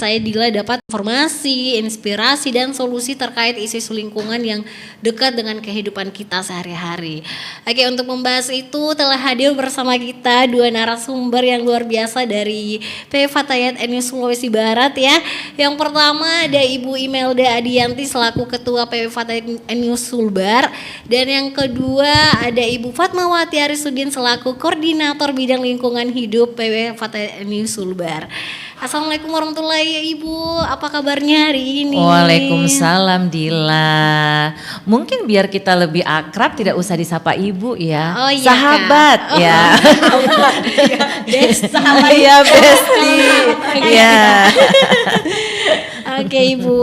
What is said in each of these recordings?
saya Dila dapat informasi, inspirasi, dan solusi terkait isu lingkungan yang dekat dengan kehidupan kita sehari-hari. Oke, untuk membahas itu telah hadir bersama kita dua narasumber yang luar biasa dari PW Fatayat NU Sulawesi Barat ya. Yang pertama ada Ibu Imelda Adianti selaku Ketua PW Fatayat NU Sulbar, dan yang kedua ada Ibu Fatmawati Arisuddin selaku Koordinator Bidang Lingkungan Hidup PW Fatayat NU Sulbar. Assalamualaikum warahmatullahi Ibu, apa kabarnya hari ini? Waalaikumsalam Dila. Mungkin biar kita lebih akrab tidak usah disapa Ibu ya. Oh iya, sahabat Kak. ya. Sahabat. Iya Besti. Ya. Oke Ibu.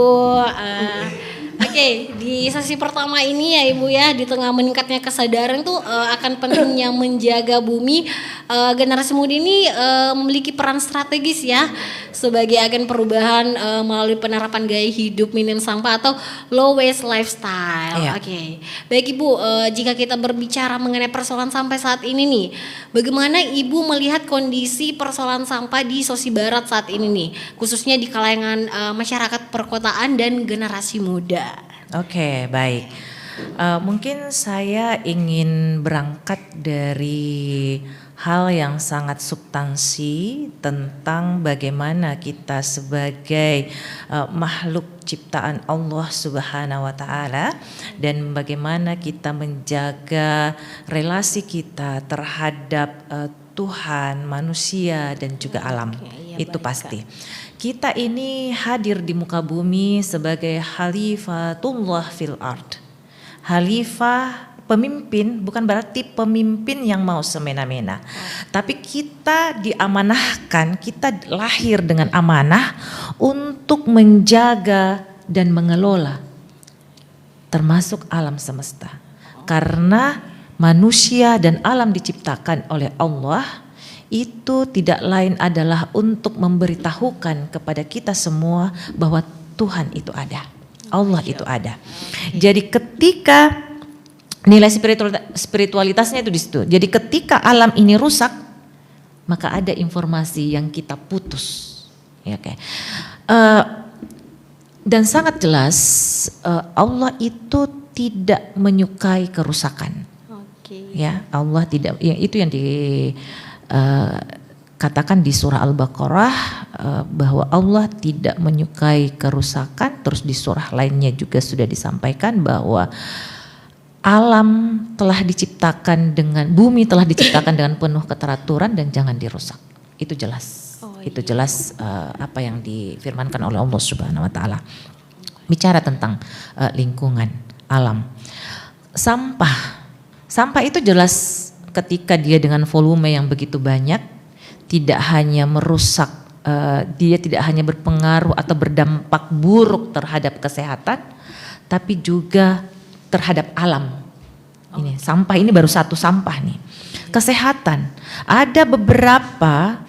Oke, di sesi pertama ini ya Ibu ya, di tengah meningkatnya kesadaran tuh akan pentingnya menjaga bumi, generasi muda ini memiliki peran strategis ya sebagai agen perubahan melalui penerapan gaya hidup minim sampah atau low waste lifestyle. Iya. Oke, baik Ibu, jika kita berbicara mengenai persoalan sampah saat ini nih, bagaimana Ibu melihat kondisi persoalan sampah di Sulawesi Barat saat ini nih, khususnya di kalangan masyarakat perkotaan dan generasi muda? Oke, baik. Mungkin saya ingin berangkat dari hal yang sangat substansi tentang bagaimana kita sebagai makhluk ciptaan Allah Subhanahu wa taala dan bagaimana kita menjaga relasi kita terhadap Tuhan, manusia dan juga alam. Iya, Itu baik, pasti. Kita ini hadir di muka bumi sebagai khalifatullah fil ard. Khalifah, pemimpin, bukan berarti pemimpin yang mau semena-mena. Tapi kita diamanahkan, kita lahir dengan amanah untuk menjaga dan mengelola termasuk alam semesta. Karena manusia dan alam diciptakan oleh Allah, itu tidak lain adalah untuk memberitahukan kepada kita semua bahwa Tuhan itu ada, Allah itu ada. Jadi ketika nilai spiritualitasnya itu di situ. Jadi ketika alam ini rusak, maka ada informasi yang kita putus. Ya, oke. Dan sangat jelas Allah itu tidak menyukai kerusakan. Oke. Ya, Allah tidak. Ya, itu yang katakan di surah Al-Baqarah bahwa Allah tidak menyukai kerusakan. Terus di surah lainnya juga sudah disampaikan bahwa alam telah diciptakan dengan, bumi telah diciptakan dengan penuh keteraturan dan jangan dirusak. Itu jelas. Itu jelas apa yang difirmankan oleh Allah Subhanahu wa taala. Bicara tentang lingkungan, alam. Sampah itu jelas ketika dia dengan volume yang begitu banyak, tidak hanya merusak, dia tidak hanya berpengaruh atau berdampak buruk terhadap kesehatan, tapi juga terhadap alam. Ini sampah ini baru satu sampah nih. Kesehatan, ada beberapa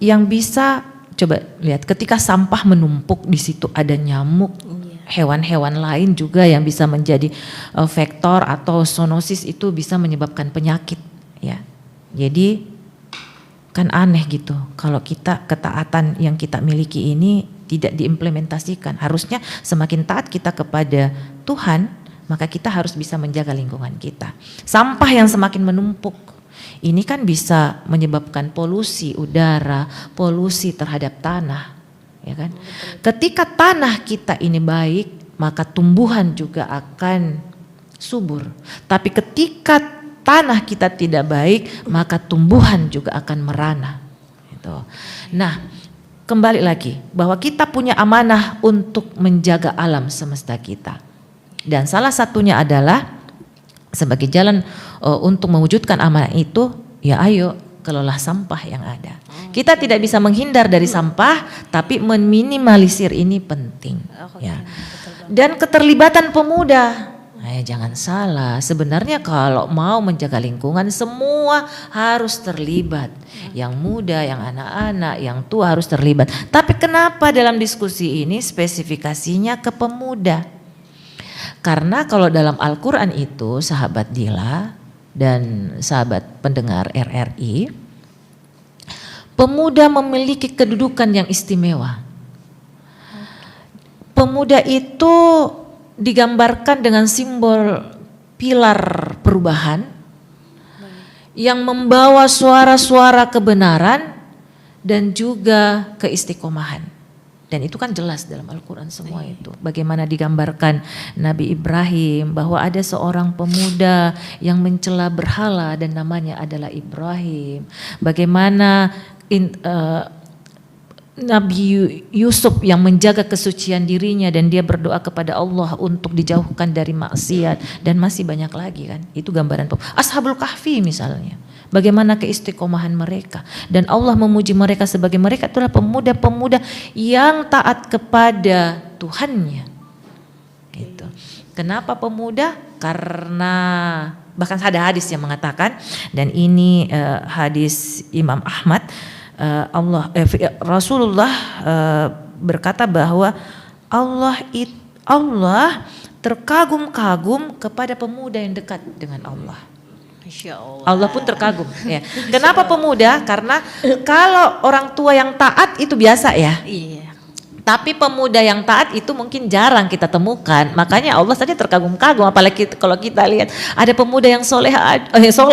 yang bisa, coba lihat, ketika sampah menumpuk di situ ada nyamuk, hewan-hewan lain juga yang bisa menjadi vektor atau zoonosis, itu bisa menyebabkan penyakit ya. Jadi kan aneh gitu kalau kita ketaatan yang kita miliki ini tidak diimplementasikan. Harusnya semakin taat kita kepada Tuhan, maka kita harus bisa menjaga lingkungan kita. Sampah yang semakin menumpuk ini kan bisa menyebabkan polusi udara, polusi terhadap tanah. Ya kan? Ketika tanah kita ini baik, maka tumbuhan juga akan subur. Tapi ketika tanah kita tidak baik, maka tumbuhan juga akan merana. Gitu. Nah, kembali lagi bahwa kita punya amanah untuk menjaga alam semesta kita. Dan salah satunya adalah sebagai jalan untuk mewujudkan amanah itu, ya ayo kelola sampah yang ada. Kita tidak bisa menghindar dari sampah, tapi meminimalisir ini penting. Ya. Dan keterlibatan pemuda. Jangan salah, sebenarnya kalau mau menjaga lingkungan semua harus terlibat. Yang muda, yang anak-anak, yang tua harus terlibat. Tapi kenapa dalam diskusi ini spesifikasinya ke pemuda? Karena kalau dalam Al-Quran itu, sahabat Dila dan sahabat pendengar RRI, pemuda memiliki kedudukan yang istimewa. pemuda itu digambarkan dengan simbol pilar perubahan yang membawa suara-suara kebenaran dan juga keistiqomahan. Dan itu kan jelas dalam Al-Quran semua itu. Bagaimana digambarkan Nabi Ibrahim bahwa ada seorang pemuda yang mencela berhala dan namanya adalah Ibrahim. Bagaimana Nabi Yusuf yang menjaga kesucian dirinya dan dia berdoa kepada Allah untuk dijauhkan dari maksiat, dan masih banyak lagi kan. Itu gambaran Ashabul Kahfi misalnya. Bagaimana keistiqomahan mereka, dan Allah memuji mereka sebagai mereka itulah pemuda-pemuda yang taat kepada Tuhannya. Gitu. Kenapa pemuda? Karena bahkan ada hadis yang mengatakan, dan ini hadis Imam Ahmad, Rasulullah berkata bahwa Allah terkagum-kagum kepada pemuda yang dekat dengan Allah. Masya Allah. Allah pun terkagum. Ya. Kenapa pemuda? Karena kalau orang tua yang taat itu biasa ya. Iya. Tapi pemuda yang taat itu mungkin jarang kita temukan. Makanya Allah saja terkagum-kagum. Apalagi kalau kita lihat ada pemuda yang soleh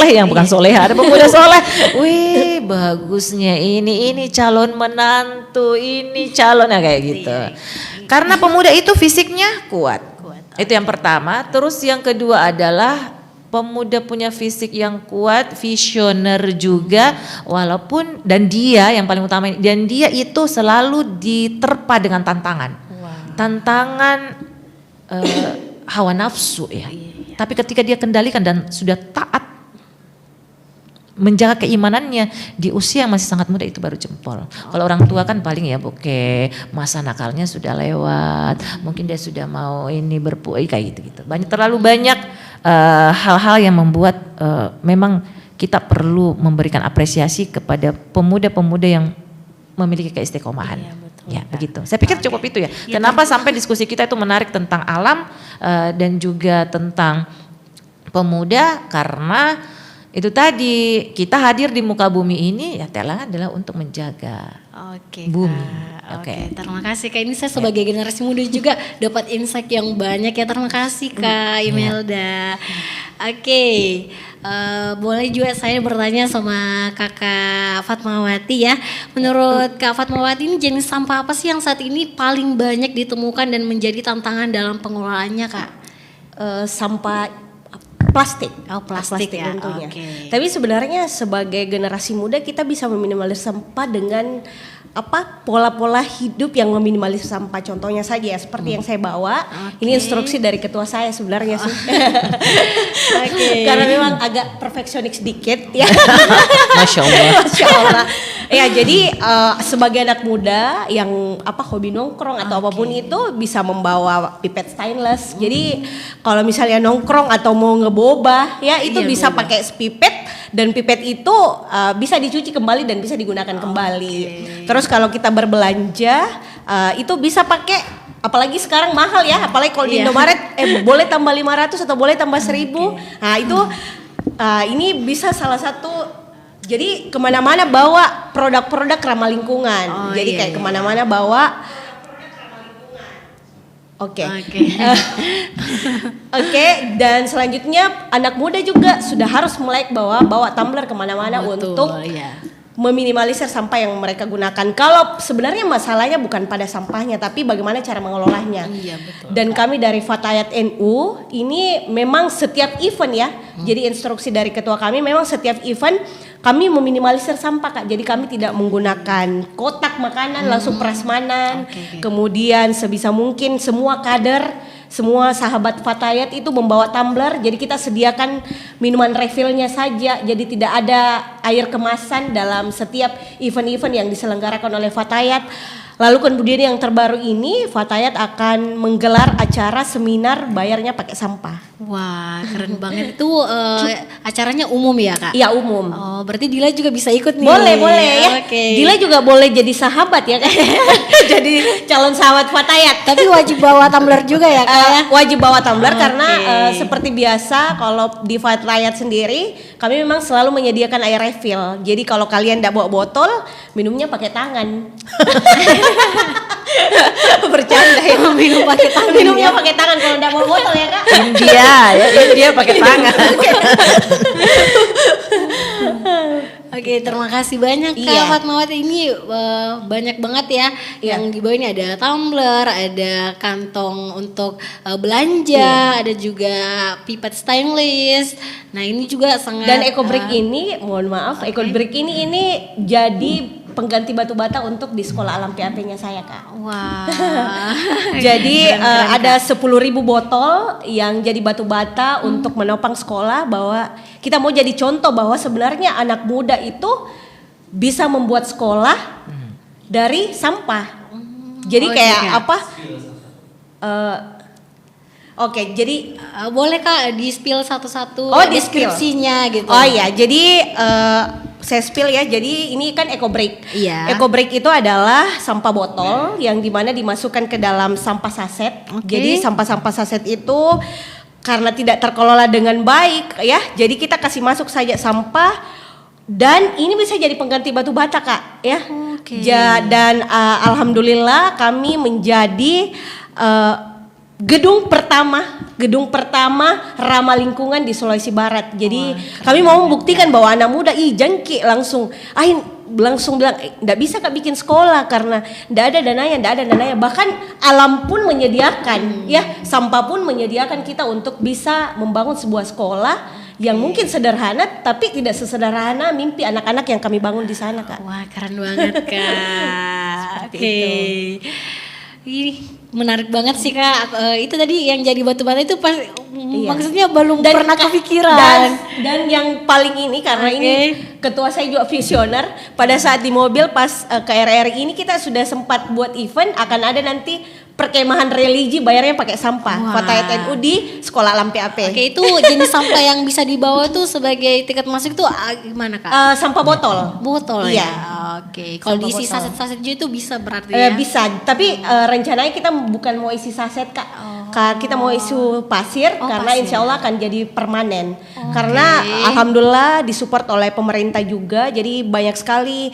yang bukan soleha. Ada pemuda soleh. Wih, bagusnya ini calon menantu, ini calonnya kayak gitu. Karena pemuda itu fisiknya kuat. Itu yang pertama. Terus yang kedua adalah pemuda punya fisik yang kuat, visioner juga, walaupun dan dia yang paling utama, dan dia itu selalu diterpa dengan tantangan, tantangan hawa nafsu ya. Tapi ketika dia kendalikan dan sudah taat menjaga keimanannya di usia yang masih sangat muda, itu baru jempol. Kalau orang tua kan paling ya oke, masa nakalnya sudah lewat, mungkin dia sudah mau ini kayak gitu. Terlalu banyak hal-hal yang membuat memang kita perlu memberikan apresiasi kepada pemuda-pemuda yang memiliki keistiqomahan. Iya, betul, ya begitu. Saya pikir cukup itu ya. Kenapa sampai diskusi kita itu menarik tentang alam dan juga tentang pemuda, karena itu tadi kita hadir di muka bumi ini ya adalah untuk menjaga bumi. Oke, terima kasih Kak. Ini saya sebagai generasi muda juga dapat insight yang banyak ya. Terima kasih Kak Imelda. Oke, boleh juga saya bertanya sama Kakak Fatmawati ya. Menurut Kak Fatmawati, ini jenis sampah apa sih yang saat ini paling banyak ditemukan dan menjadi tantangan dalam pengelolaannya Kak? Sampah plastik. Plastik ya. Tentunya. Tapi sebenarnya sebagai generasi muda kita bisa meminimalisir sampah dengan pola-pola hidup yang meminimalisir sampah. Contohnya saja ya seperti yang saya bawa. Ini instruksi dari ketua saya sebenarnya sih. Karena memang agak perfeksionis sedikit ya. Masya Allah. Masya Allah. Ya jadi sebagai anak muda yang hobi nongkrong atau apapun itu bisa membawa pipet stainless. Jadi kalau misalnya nongkrong atau mau ngebobah ya itu bisa pakai pipet, dan pipet itu bisa dicuci kembali dan bisa digunakan kembali. Terus kalau kita berbelanja itu bisa pakai, apalagi sekarang mahal ya, apalagi kalau di Indomaret boleh tambah 500 atau boleh tambah 1000. Nah itu ini bisa salah satu. Jadi kemana-mana bawa produk-produk ramah lingkungan. Jadi kayak kemana-mana bawa. Oke. Dan selanjutnya anak muda juga sudah harus mulai bawa tumbler kemana-mana untuk meminimalisir sampah yang mereka gunakan. Kalau sebenarnya masalahnya bukan pada sampahnya, tapi bagaimana cara mengelolanya. Dan kami dari Fatayat NU ini memang setiap event ya. Jadi instruksi dari ketua kami memang setiap event kami meminimalisir sampah Kak. Jadi kami tidak menggunakan kotak makanan langsung prasmanan. Kemudian sebisa mungkin semua kader, semua sahabat Fatayat itu membawa tumbler. Jadi kita sediakan minuman refillnya saja. Jadi tidak ada air kemasan dalam setiap event-event yang diselenggarakan oleh Fatayat. Lalu kemudian yang terbaru ini Fatayat akan menggelar acara seminar bayarnya pakai sampah. Wah, keren banget. Itu acaranya umum ya Kak? Iya umum. Oh, berarti Dila juga bisa ikut nih. Boleh ya. Dila juga boleh jadi sahabat ya Kak. Jadi calon sahabat Fatayat. Tapi wajib bawa tumbler juga ya Kak? Wajib bawa tumbler karena seperti biasa kalau di Fatayat sendiri kami memang selalu menyediakan air refill. Jadi kalau kalian tidak bawa botol, minumnya pakai tangan. Bercanda ya. minum pakai tangan. Minumnya pakai tangan kalau udah mau botol ya Kak. India ya, India pakai tangan. Oke, terima kasih banyak Kak Iya. Fatmawati. Ini banyak banget ya yang di bawah ini, ada tumbler, ada kantong untuk belanja, ada juga pipet stainless. Nah, ini juga sangat Dan EcoBrick ini, mohon maaf, EcoBrick ini jadi pengganti batu bata untuk di sekolah alam PAP-nya saya Kak. wah. Jadi Keren, ada 10.000 botol yang jadi batu bata untuk menopang sekolah, bahwa kita mau jadi contoh bahwa sebenarnya anak muda itu bisa membuat sekolah dari sampah. Jadi Oh, kayak iya. apa? Oke, jadi Boleh Kak di-spill satu-satu Oh, di-spill. deskripsinya gitu. oh iya, jadi saya spill ya. Jadi ini kan EcoBrick. Iya. EcoBrick itu adalah sampah botol yang dimana dimasukkan ke dalam sampah saset. Oke. Jadi sampah-sampah saset itu karena tidak terkelola dengan baik ya, jadi kita kasih masuk saja sampah, dan ini bisa jadi pengganti batu bata Kak ya. Oke. Dan alhamdulillah kami menjadi gedung pertama ramah lingkungan di Sulawesi Barat. Jadi kami mau membuktikan bahwa anak muda jengki langsung bilang nggak bisa Kak bikin sekolah karena nggak ada dananya. Bahkan alam pun menyediakan ya, sampah pun menyediakan kita untuk bisa membangun sebuah sekolah yang mungkin sederhana tapi tidak sesederhana mimpi anak-anak yang kami bangun di sana Kak. Wah, keren banget Kak. Oke. Ini menarik banget sih Kak. Itu tadi yang jadi batu bata itu pas maksudnya belum pernah kepikiran. Dan yang paling ini karena Oke. ini ketua saya juga visioner, pada saat di mobil pas ke RRI ini kita sudah sempat buat event, akan ada nanti perkemahan religi bayarnya pakai sampah. Wah. Fatayat NU di Sekolah Alam PAP. Oke, itu jenis sampah yang bisa dibawa tuh sebagai tiket masuk tuh gimana Kak? Sampah botol. Botol Iya. ya. Oke. Kalau Sampah diisi botol. saset-saset juga itu bisa berarti ya. Bisa, tapi rencananya kita bukan mau isi saset Kak. Kita mau isu pasir karena pasir. insya Allah akan jadi permanen. Karena alhamdulillah disupport oleh pemerintah juga, jadi banyak sekali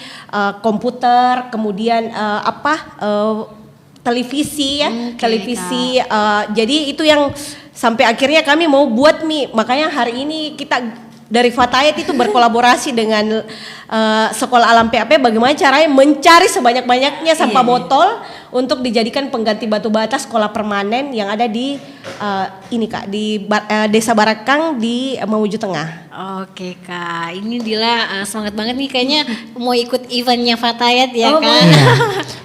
komputer, kemudian televisi ya, televisi. Jadi itu yang sampai akhirnya kami mau buat makanya hari ini kita dari Fatayat itu berkolaborasi dengan Sekolah Alam PAP, bagaimana caranya mencari sebanyak-banyaknya sampah botol untuk dijadikan pengganti batu bata sekolah permanen yang ada di ini Kak, di Desa Barakang di Mamuju Tengah. Oke Kak, ini Dila semangat banget nih kayaknya mau ikut eventnya Fatayat ya Oh, Kak. Iya.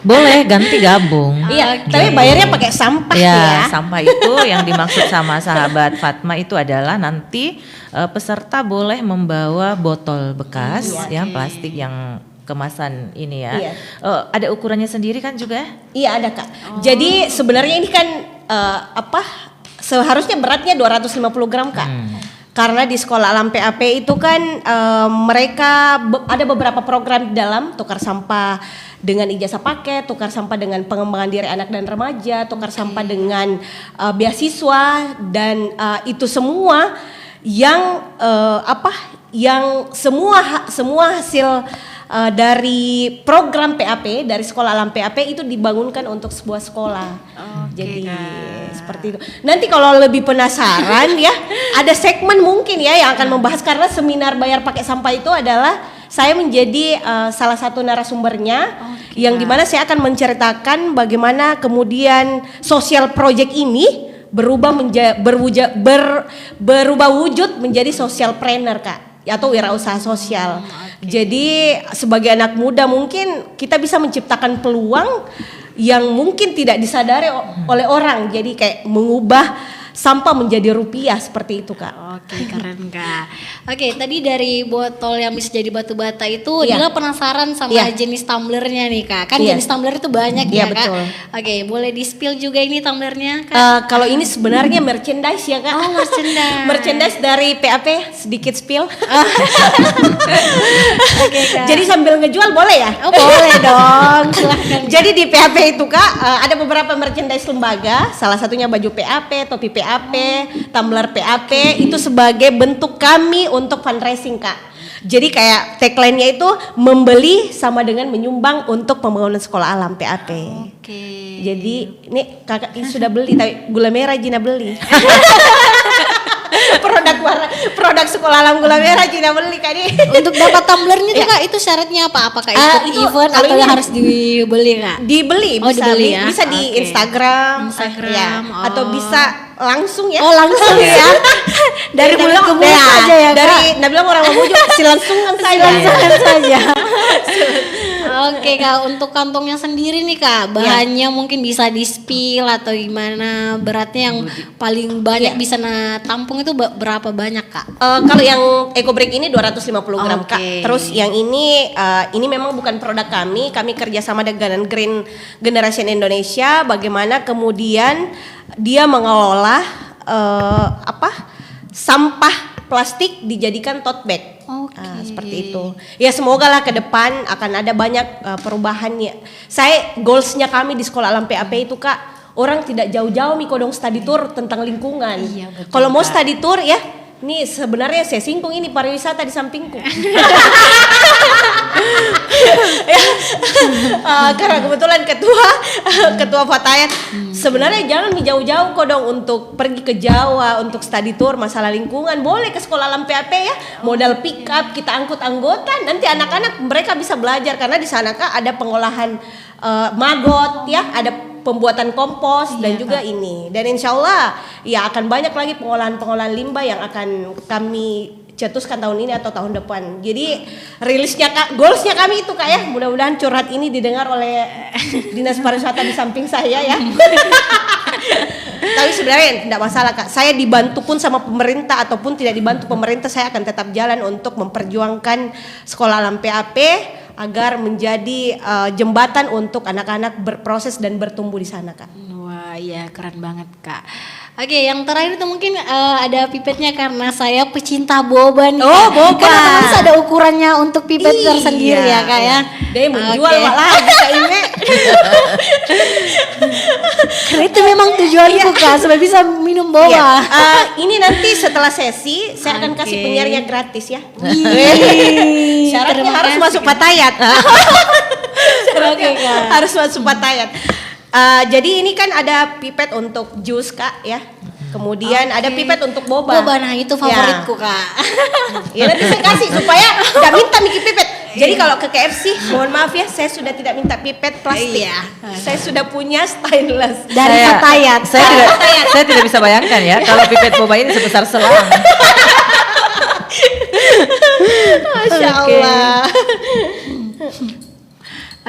Boleh ganti gabung. Iya, tapi bayarnya pakai sampah Ya, ya. sampah itu yang dimaksud sama sahabat Fatma itu adalah nanti peserta boleh membawa botol bekas ya, plastik yang kemasan ini ya. Iya. Ada ukurannya sendiri kan juga? Iya ada Kak. Jadi sebenarnya ini kan seharusnya beratnya 250 gram Kak. Karena di Sekolah Alam PAP itu kan mereka ada beberapa program di dalam, tukar sampah dengan ijazah paket, tukar sampah dengan pengembangan diri anak dan remaja, tukar sampah dengan beasiswa, dan itu semua yang yang semua hasil dari program PAP, dari Sekolah Alam PAP itu dibangunkan untuk sebuah sekolah. Jadi seperti itu. Nanti kalau lebih penasaran ya, ada segmen mungkin ya yang akan membahas, karena seminar bayar pakai sampah itu adalah saya menjadi salah satu narasumbernya, yang dimana saya akan menceritakan bagaimana kemudian sosial project ini berubah wujud menjadi social planner Kak, atau wirausaha sosial. Jadi sebagai anak muda mungkin kita bisa menciptakan peluang yang mungkin tidak disadari oleh orang. Jadi kayak mengubah sampah menjadi rupiah, seperti itu Kak. Oke, keren Kak. Oke, tadi dari botol yang bisa jadi batu bata itu, Iya. Dila penasaran sama Iya. jenis tumblernya nih Kak. Kan Iya. jenis tumbler itu banyak Iya, ya Kak. betul. Oke, boleh di-spill juga ini tumblernya Kak? Kalau ini sebenarnya merchandise ya Kak. Oh, merchandise. Merchandise dari PAP, sedikit spill. Oke Kak. Jadi sambil ngejual boleh ya? Oh, boleh dong. Silahkan. Jadi di PAP itu Kak ada beberapa merchandise lembaga, salah satunya baju PAP, topi PAP, tumbler PAP, itu sebagai bentuk kami untuk fundraising Kak. Jadi kayak tagline-nya itu membeli sama dengan menyumbang untuk pembangunan sekolah alam PAP. Oke. Jadi ini kakak ini sudah beli tapi gula merah Jina beli. produk sekolah alam gula merah Jina beli kan ini. Untuk dapat tumblernya tuh Kak, itu syaratnya apa? Apakah ikut itu event kalau atau ini harus dibeli Kak? Dibeli Oh, bisa dibeli ya? bisa di Oke. Instagram, Instagram, ya. Atau bisa langsung ya. Oh langsung ya? Dari mulut ke mulut aja ya Kak? Dari Nabila orang Mamuju silangsungan saja. Silangsungan saja. Oke Kak, untuk kantongnya sendiri nih Kak, bahannya mungkin bisa di-spill atau gimana? Beratnya yang paling banyak bisa tampung itu berapa banyak Kak? Kalau yang EcoBreak ini 250 gram Kak. Oke. Terus yang ini memang bukan produk kami kerjasama dengan Green Generation Indonesia. Bagaimana kemudian dia mengelola sampah plastik dijadikan tote bag. Seperti itu. Ya semoga lah ke depan akan ada banyak perubahannya. Goalsnya kami di Sekolah Alam PAP itu Kak, orang tidak jauh-jauh mikodong study tour tentang lingkungan. Iya, betul, kalau mau Kak. study tour ya, nih sebenarnya saya singgung ini pariwisata di sampingku. Karena kebetulan ketua Fatayat sebenarnya jangan jauh-jauh kok dong untuk pergi ke Jawa untuk study tour masalah lingkungan, boleh ke Sekolah Alam PAP ya, modal pick up kita angkut anggota, nanti anak-anak mereka bisa belajar karena di sana Kak ada pengolahan maggot ya, ada pembuatan kompos dan juga ini, dan insya Allah ya akan banyak lagi pengolahan limbah yang akan kami cetuskan tahun ini atau tahun depan. Jadi rilisnya Kak, goalsnya kami itu Kak ya, mudah-mudahan curhat ini didengar oleh Dinas Pariwisata di samping saya ya. Tapi sebenarnya tidak masalah Kak, saya dibantu pun sama pemerintah ataupun tidak dibantu pemerintah, saya akan tetap jalan untuk memperjuangkan Sekolah Alam PAP agar menjadi jembatan untuk anak-anak berproses dan bertumbuh di sana Kak. Wah iya keren banget Kak. Oke, yang terakhir itu mungkin ada pipetnya karena saya pecinta boba nih. Oh, Kak. boba. Kan harus ada ukurannya untuk pipet Iya, tersendiri ya Kak ya. Dia menjual Oke. malah Kak Ime. Karena itu memang tujuanku Kak, supaya bisa minum boba. Iya. Ini nanti setelah sesi saya akan kasih Oke. penyiarnya gratis ya. Wih, Syaratnya terima harus kasih, masuk Kak. Fatayat. Oke Kak. Harus masuk Fatayat. Jadi ini kan ada pipet untuk jus Kak ya. Kemudian ada pipet untuk boba. Boba, nah itu favoritku Kak. Ya nanti saya kasih supaya nggak minta Miki pipet. Jadi kalau ke KFC, mohon maaf ya, saya sudah tidak minta pipet plastik. Iya. Saya sudah punya stainless. Dari Fatayat. Saya tidak bisa bayangkan ya kalau pipet boba ini sebesar selang. Masya Allah.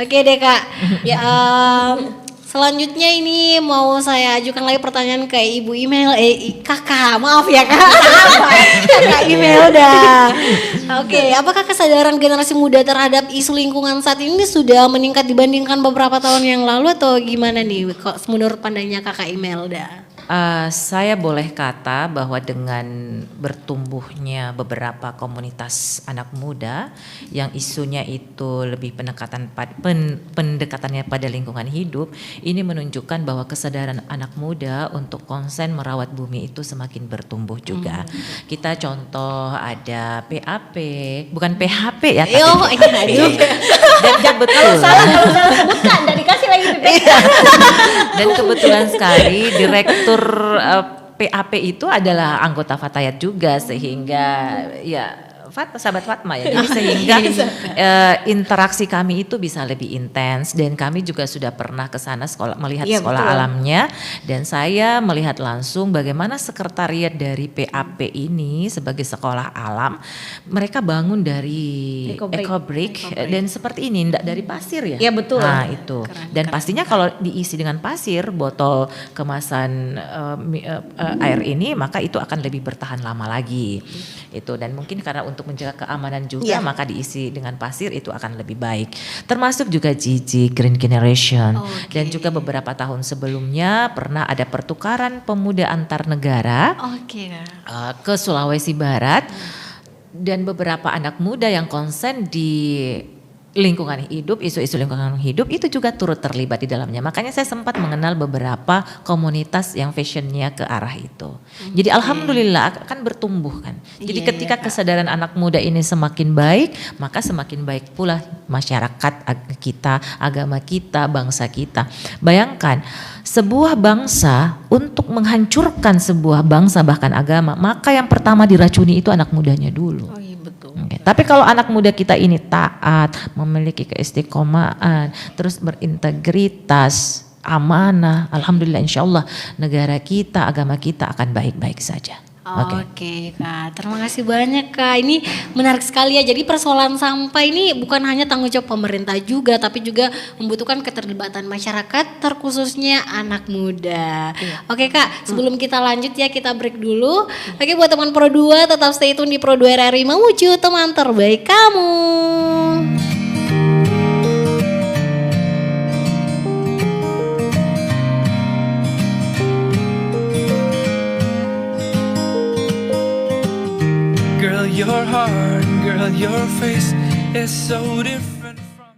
Oke deh Kak. Ya, selanjutnya ini mau saya ajukan lagi pertanyaan ke Ibu Email, Kakak, maaf ya Kak. Kakak Imelda. Oke, apakah kesadaran generasi muda terhadap isu lingkungan saat ini sudah meningkat dibandingkan beberapa tahun yang lalu atau gimana nih? Kok menurut pandangnya Kakak Imelda? Saya boleh kata bahwa dengan bertumbuhnya beberapa komunitas anak muda yang isunya itu lebih pendekatannya pada lingkungan hidup, ini menunjukkan bahwa kesadaran anak muda untuk konsen merawat bumi itu semakin bertumbuh juga. Kita contoh ada PAP, bukan PHP ya, tapi Oh, ini dan kebetulan Bukan, dan dikasih lagi pipet. dan kebetulan sekali direktur PAP itu adalah anggota Fatayat juga, sehingga ya sahabat Fatma ya, jadi sehingga interaksi kami itu bisa lebih intens, dan kami juga sudah pernah ke sana melihat sekolah alamnya, dan saya melihat langsung bagaimana sekretariat dari PAP ini sebagai sekolah alam, mereka bangun dari EcoBreak dan seperti ini, enggak dari pasir ya. Iya betul. Nah itu, dan pastinya kalau diisi dengan pasir, botol kemasan air ini, maka itu akan lebih bertahan lama lagi. Itu, dan mungkin karena untuk menjaga keamanan juga, maka diisi dengan pasir itu akan lebih baik. Termasuk juga GG Green Generation, dan juga beberapa tahun sebelumnya pernah ada pertukaran pemuda antar negara ke Sulawesi Barat, dan beberapa anak muda yang konsen di lingkungan hidup, isu-isu lingkungan hidup itu juga turut terlibat di dalamnya. Makanya saya sempat mengenal beberapa komunitas yang fashionnya ke arah itu. Jadi alhamdulillah akan bertumbuh kan. Jadi Iya, ketika iya, Kak. kesadaran anak muda ini semakin baik, maka semakin baik pula masyarakat kita, agama kita, bangsa kita. Bayangkan sebuah bangsa, untuk menghancurkan sebuah bangsa bahkan agama, maka yang pertama diracuni itu anak mudanya dulu. Oh iya betul. Oke, tapi kalau anak muda kita ini taat, memiliki keistiqomahan, terus berintegritas, amanah, alhamdulillah insya Allah negara kita, agama kita akan baik-baik saja. Oke Kak, terima kasih banyak Kak. Ini menarik sekali ya. Jadi persoalan sampah ini bukan hanya tanggung jawab pemerintah juga, tapi juga membutuhkan keterlibatan masyarakat, terkhususnya anak muda. Oke Kak, sebelum kita lanjut ya kita break dulu. Oke, buat teman Pro 2 tetap stay tune di Pro 2 RRI Mewujud teman terbaik kamu. Girl, your heart, girl, your face is so different from.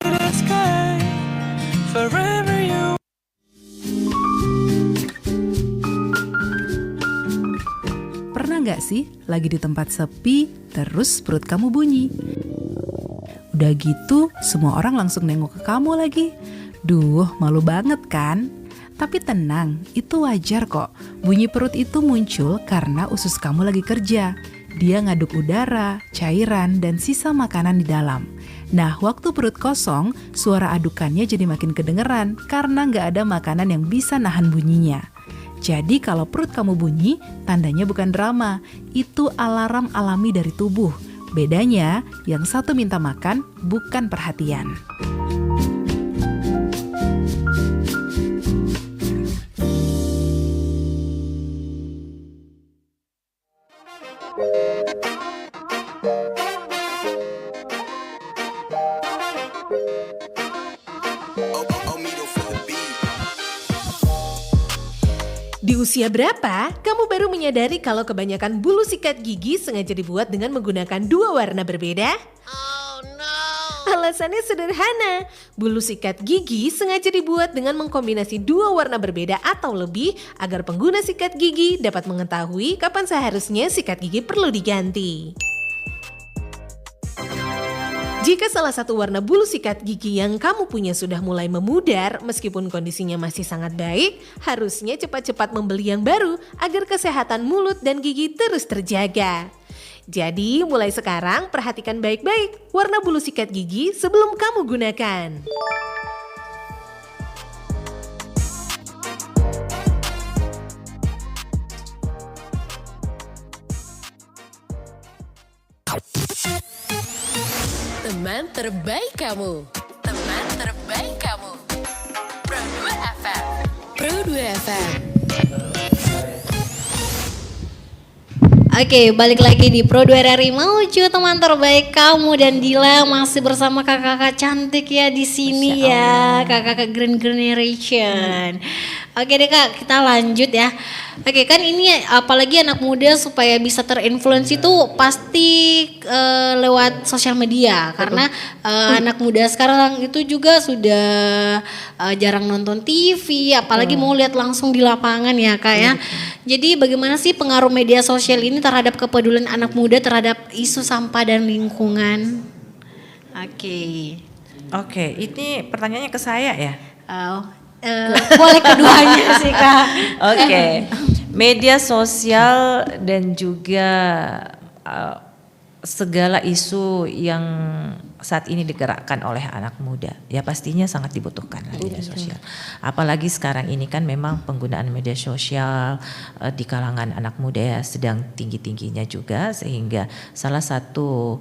The sky, forever you. Pernah nggak sih lagi di tempat sepi, terus perut kamu bunyi? Udah gitu, semua orang langsung nengok ke kamu lagi. Duh, malu banget kan? Tapi tenang, itu wajar kok. Bunyi perut itu muncul karena usus kamu lagi kerja. Dia ngaduk udara, cairan, dan sisa makanan di dalam. Nah, waktu perut kosong, suara adukannya jadi makin kedengeran karena nggak ada makanan yang bisa nahan bunyinya. Jadi kalau perut kamu bunyi, tandanya bukan drama, itu alarm alami dari tubuh. Bedanya, yang satu minta makan, bukan perhatian. Di usia berapa, kamu baru menyadari kalau kebanyakan bulu sikat gigi sengaja dibuat dengan menggunakan dua warna berbeda? Oh no! Alasannya sederhana, bulu sikat gigi sengaja dibuat dengan mengkombinasi dua warna berbeda atau lebih agar pengguna sikat gigi dapat mengetahui kapan seharusnya sikat gigi perlu diganti. Jika salah satu warna bulu sikat gigi yang kamu punya sudah mulai memudar meskipun kondisinya masih sangat baik, harusnya cepat-cepat membeli yang baru agar kesehatan mulut dan gigi terus terjaga. Jadi mulai sekarang perhatikan baik-baik warna bulu sikat gigi sebelum kamu gunakan. Teman terbaik kamu. Teman terbaik kamu. Pro 2 FM. Pro 2 FM. Oke, balik lagi di Pro 2 RRI Mewujud teman terbaik kamu, dan Dila masih bersama kakak-kakak cantik ya di sini ya, kakak-kakak Green Generation. Oke deh Kak, kita lanjut ya. Oke, kan ini apalagi anak muda supaya bisa terinfluence itu pasti lewat sosial media, karena anak muda sekarang itu juga sudah jarang nonton TV, apalagi mau lihat langsung di lapangan ya Kak ya. Jadi bagaimana sih pengaruh media sosial ini terhadap kepedulian anak muda terhadap isu sampah dan lingkungan? Oke, ini pertanyaannya ke saya ya. Boleh keduanya sih Kak. Oke, media sosial dan juga segala isu yang saat ini digerakkan oleh anak muda, ya pastinya sangat dibutuhkan media sosial. Apalagi sekarang ini kan memang penggunaan media sosial di kalangan anak muda ya sedang tinggi-tingginya juga, sehingga salah satu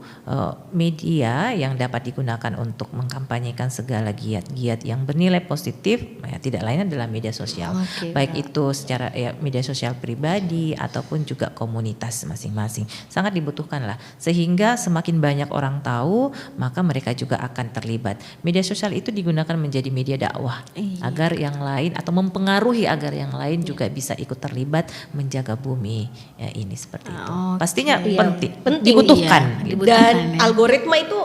media yang dapat digunakan untuk mengkampanyekan segala giat-giat yang bernilai positif, ya tidak lain adalah media sosial. Baik itu secara media sosial pribadi ataupun juga komunitas masing-masing. Sangat dibutuhkan lah. Sehingga semakin banyak orang tahu, maka mereka juga akan terlibat. Media sosial itu digunakan menjadi media dakwah agar yang lain atau mempengaruhi agar yang lain juga bisa ikut terlibat menjaga bumi ya ini seperti itu. Pastinya penting, dibutuhkan. Dan algoritma itu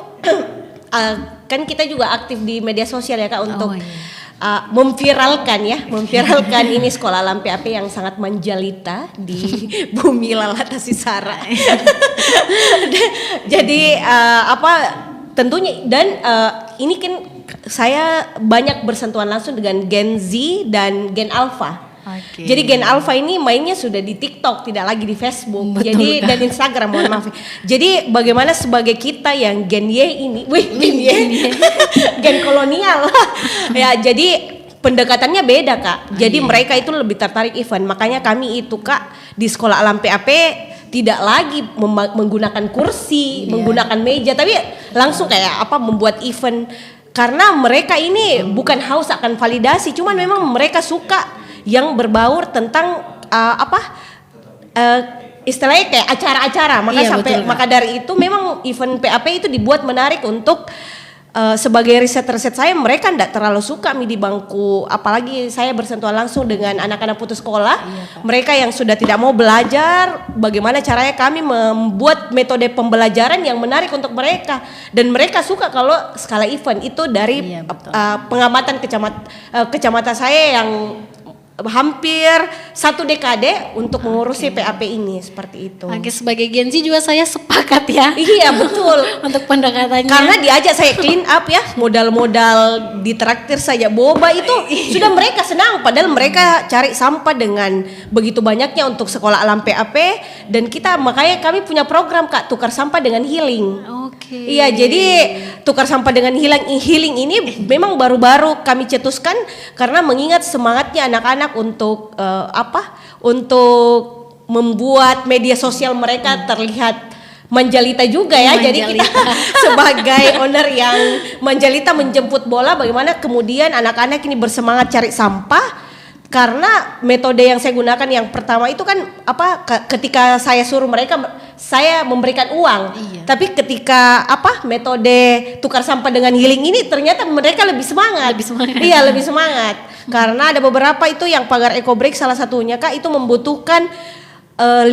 kan kita juga aktif di media sosial ya Kak untuk memviralkan ini sekolah alam PAP yang sangat menjelita di bumi Lalata Sisara. Jadi tentunya dan ini kan saya banyak bersentuhan langsung dengan Gen Z dan Gen Alpha. Jadi Gen Alpha ini mainnya sudah di TikTok, tidak lagi di Facebook. Jadi dan Instagram, mohon maaf. Jadi bagaimana sebagai kita yang Gen Y ini, Gen kolonial. Ya, jadi pendekatannya beda Kak. Jadi mereka itu lebih tertarik event. Makanya kami itu Kak di sekolah alam PAP tidak lagi menggunakan kursi, menggunakan meja, tapi langsung kayak membuat event. Karena mereka ini bukan haus akan validasi, cuman memang mereka suka yang berbaur tentang istilahnya kayak acara-acara. Maka dari itu memang event PAP itu dibuat menarik untuk sebagai riset saya, mereka tidak terlalu suka di bangku, apalagi saya bersentuhan langsung dengan anak-anak putus sekolah. Mereka yang sudah tidak mau belajar, bagaimana caranya kami membuat metode pembelajaran yang menarik untuk mereka, dan mereka suka kalau skala event itu dari pengamatan kecamatan saya yang hampir 1 dekade untuk mengurusi PAP ini seperti itu. Oke, sebagai Gen Z juga saya sepakat ya. Iya betul. Untuk pendekatannya. Karena diajak saya clean up ya, modal-modal ditraktir saja boba itu sudah mereka senang. Padahal mereka cari sampah dengan begitu banyaknya untuk sekolah alam PAP, dan makanya kami punya program Kak, tukar sampah dengan healing. Iya, jadi tukar sampah dengan healing ini memang baru-baru kami cetuskan karena mengingat semangatnya anak-anak untuk untuk membuat media sosial mereka terlihat menjelita juga ya. Jadi kita sebagai owner yang menjelita menjemput bola, bagaimana kemudian anak-anak ini bersemangat cari sampah. Karena metode yang saya gunakan yang pertama itu kan ketika saya suruh mereka, saya memberikan uang. Tapi ketika metode tukar sampah dengan healing ini ternyata mereka lebih semangat. Iya, lebih semangat. Karena ada beberapa itu yang pagar eco break salah satunya Kak itu membutuhkan 500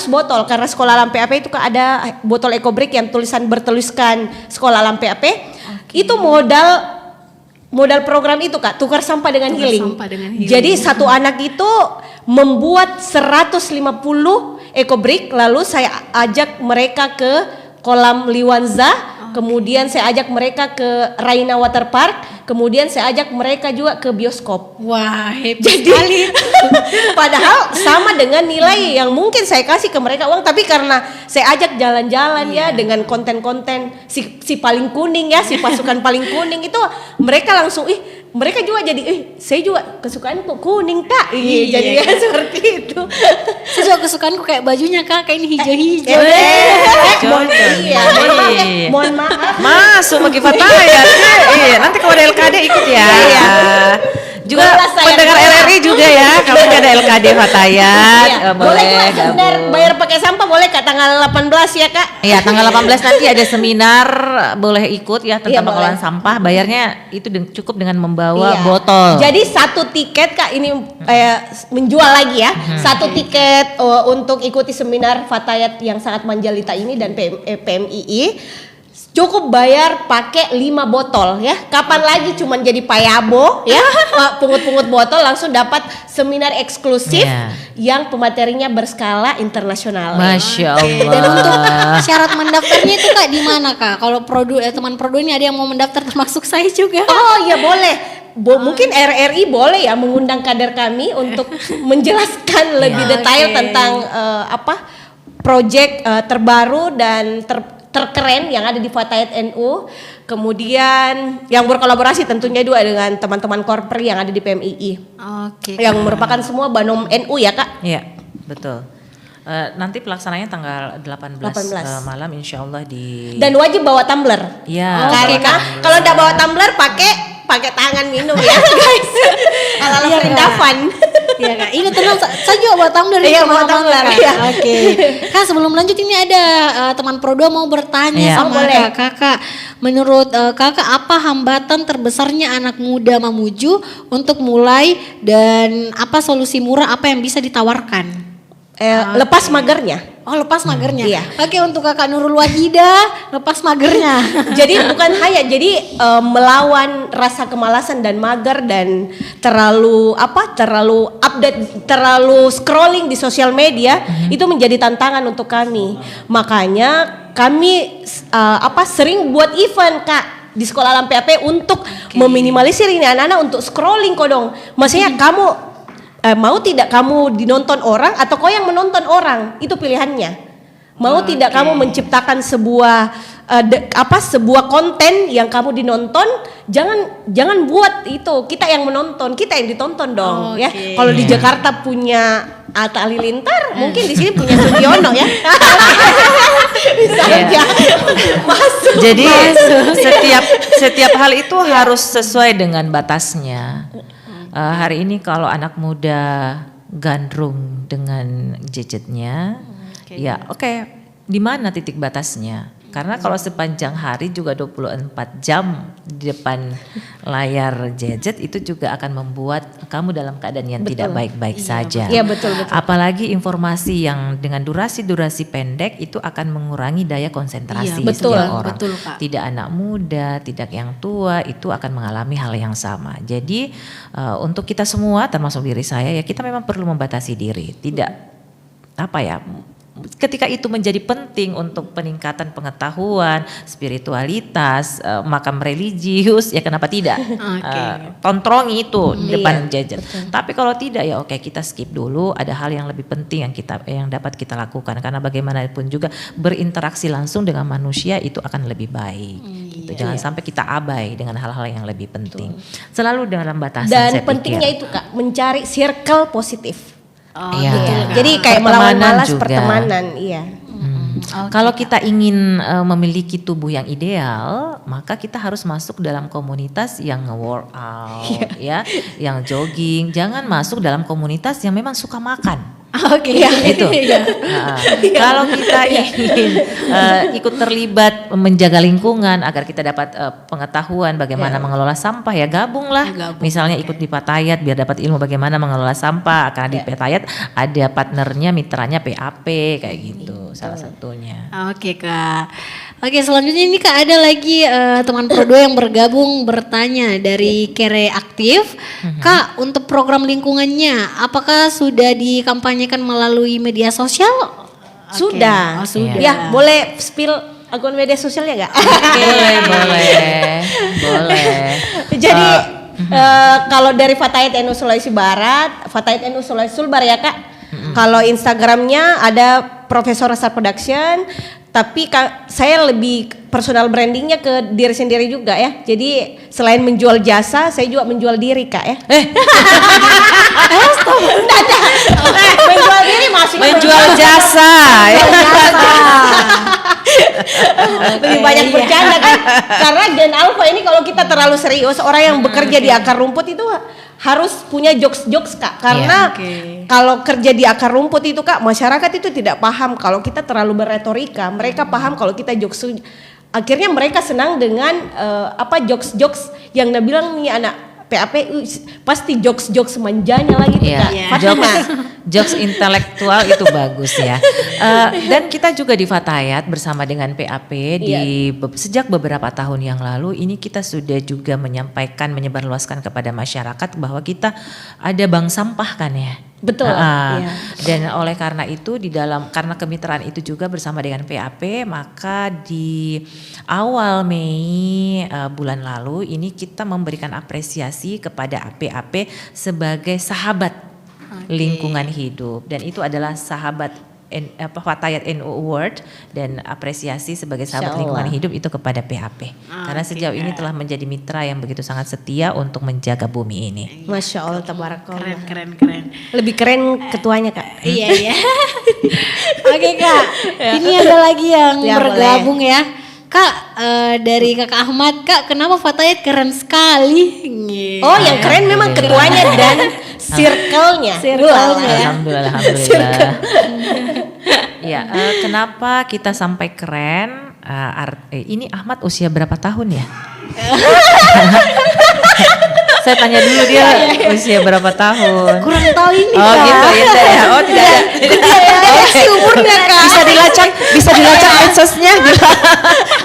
botol, karena sekolah alam PAP itu Kak ada botol eco break yang bertuliskan sekolah alam PAP. Itu modal program itu Kak, tukar sampah dengan healing. Jadi satu anak itu membuat 150 eco brick, lalu saya ajak mereka ke kolam Liwanza, kemudian saya ajak mereka ke Raina Water Park, kemudian saya ajak mereka juga ke bioskop. Wah, hebat sekali. Padahal sama dengan nilai yang mungkin saya kasih ke mereka uang, tapi karena saya ajak jalan-jalan ya dengan konten-konten si paling kuning ya, si pasukan paling kuning itu, mereka langsung mereka juga jadi saya juga kesukaanku kuning Kak. Jadi ya seperti itu. Saya juga kesukaanku kayak bajunya Kak, kayak ini hijau-hijau. Mohon maaf. Masuk bagi Fatayat. Nanti kalau ada LKD ikut ya. Juga pendengar LRI juga ya, kalau ada LKD Fatayat boleh seminar bayar pakai sampah boleh Kak, tanggal 18 ya Kak. Iya, tanggal 18 nanti ada seminar, boleh ikut ya tentang pengelolaan sampah. Bayarnya itu cukup dengan membawa botol. Jadi 1 tiket Kak ini menjual lagi ya. 1 tiket untuk ikuti seminar Fatayat yang sangat menjelita ini dan PMII. Cukup bayar pakai 5 botol ya. Kapan lagi cuman jadi payabo ya, pungut-pungut botol, langsung dapat seminar eksklusif yang pematerinya berskala internasional. Masya Allah. Dan untuk syarat mendaftarnya itu Kak di mana Kak? Kalau teman Produ ini ada yang mau mendaftar termasuk saya juga. Oh iya boleh. Mungkin RRI boleh ya mengundang kader kami untuk menjelaskan lebih detail tentang project terbaru dan terkeren yang ada di Fatayat NU. Kemudian yang berkolaborasi tentunya juga dengan teman-teman Korpri yang ada di PMII. Oke. Yang merupakan semua Banom NU ya Kak? Iya, betul. Nanti pelaksananya tanggal 18, 18. Malam insya Allah di. Dan wajib bawa tumbler. Iya. Karena kalau nggak bawa tumbler pakai tangan minum ya guys. Ala-ala perindavan. Iya Kak, ini tenang, saya juga bawa tumbler. Iya, bawa tumbler, iya. Oke. Kak, sebelum lanjut ini ada teman Pro2 mau bertanya Iya. sama boleh. Kakak. Menurut Kakak apa hambatan terbesarnya anak muda Mamuju untuk mulai dan apa solusi murah apa yang bisa ditawarkan? Lepas magernya. Oh, lepas magernya. Iya. Oke, untuk Kakak Nurul Wahida, lepas magernya. Jadi bukan hanya melawan rasa kemalasan dan mager dan terlalu update, terlalu scrolling di sosial media itu menjadi tantangan untuk kami. Makanya kami sering buat event Kak di sekolah alam PAP untuk meminimalisir ini anak-anak untuk scrolling kodong. Maksudnya kamu mau tidak kamu dinonton orang atau kau yang menonton orang, itu pilihannya. Mau tidak kamu menciptakan sebuah sebuah konten yang kamu dinonton, jangan buat itu kita yang menonton, kita yang ditonton dong ya. Kalau di Jakarta punya Atta Halilintar, mungkin di sini punya Sugiono ya. Bisa aja masuk. Jadi setiap hal itu harus sesuai dengan batasnya. Hari ini kalau anak muda gandrung dengan gadgetnya, ya oke, di mana titik batasnya? Karena kalau sepanjang hari juga 24 jam di depan layar gadget itu juga akan membuat kamu dalam keadaan yang tidak baik-baik saja. Iya betul. Apalagi informasi yang dengan durasi pendek itu akan mengurangi daya konsentrasi betul, setiap orang. betul, Kak. Tidak anak muda, tidak yang tua itu akan mengalami hal yang sama. Jadi untuk kita semua termasuk diri saya ya kita memang perlu membatasi diri. Tidak ketika itu menjadi penting untuk peningkatan pengetahuan, spiritualitas, makam religius, ya kenapa tidak? Tontongi itu di depan gadget. Tapi kalau tidak ya oke, kita skip dulu. Ada hal yang lebih penting yang dapat kita lakukan karena bagaimanapun juga berinteraksi langsung dengan manusia itu akan lebih baik. Gitu. Jangan sampai kita abai dengan hal-hal yang lebih penting. Selalu dalam batasan. Dan saya pentingnya pikir. itu Kak, mencari circle positif. Iya. Gitu. Jadi kayak melawan Pertemanan malas juga. pertemanan, iya. Kalau kita ingin memiliki tubuh yang ideal, maka kita harus masuk dalam komunitas yang workout, ya, yang jogging. Jangan masuk dalam komunitas yang memang suka makan. Oke. Itu. Kalau kita ingin ikut terlibat menjaga lingkungan agar kita dapat pengetahuan bagaimana mengelola sampah ya gabunglah. Misalnya ikut di Fatayat biar dapat ilmu bagaimana mengelola sampah. Karena di Fatayat ada partnernya, mitranya PAP kayak gitu. Salah satunya. Oke Kak. Oke selanjutnya ini Kak ada lagi teman Pro2 yang bergabung bertanya dari Kere Aktif. Kak untuk program lingkungannya apakah sudah dikampanyekan melalui media sosial? Sudah. Oh, sudah. Ya, boleh spill akun media sosialnya nggak? Boleh. Jadi kalau dari Fatayat NU Sulawesi Barat, Fatayat NU Sulawesi Sulbar ya Kak. Kalau Instagramnya ada Profesor Asar Production, tapi saya lebih personal brandingnya ke diri sendiri juga ya. Jadi selain menjual jasa, saya juga menjual diri Kak ya. Menjual diri maksudnya Menjual jasa. lebih banyak bercanda kan. Karena Gen Alpha ini kalau kita terlalu serius, orang yang bekerja di akar rumput itu harus punya jokes-jokes Kak. Karena kalau kerja di akar rumput itu Kak, masyarakat itu tidak paham kalau kita terlalu berretorika. Mereka paham kalau kita jokes. Akhirnya mereka senang dengan jokes-jokes yang bilang nih anak PAP pasti jokes manjanya lagi tuh Kak. Fatima. Jokes intelektual itu bagus ya. Dan kita juga di Fatayat bersama dengan PAP sejak beberapa tahun yang lalu ini kita sudah juga menyebarluaskan kepada masyarakat bahwa kita ada bank sampah kan ya. Betul. Dan oleh karena itu karena kemitraan itu juga bersama dengan PAP maka di awal Mei bulan lalu ini kita memberikan apresiasi kepada PAP sebagai sahabat lingkungan hidup dan itu adalah sahabat Fatayat NU Award dan apresiasi sebagai sahabat Insya lingkungan Allah. hidup itu kepada PHP. Karena sejauh ini telah menjadi mitra yang begitu sangat setia untuk menjaga bumi ini. Masya Allah, tabarakallah. Keren. Lebih keren ketuanya Kak. Iya. Oke Kak, ini ada lagi yang Ya, bergabung ya. Kak, dari Kakak Ahmad, Kak kenapa Fatayat keren sekali? Oh, yang keren memang ketuanya dan circle-nya. Alhamdulillah. Ya, kenapa kita sampai keren? Ini Ahmad usia berapa tahun ya? Saya tanya dulu dia usia berapa tahun. Kurang tahu ini Oh Kak. gitu ya. Oh tidak ada. Deteksi umurnya Kak. Bisa dilacak medsosnya gitu.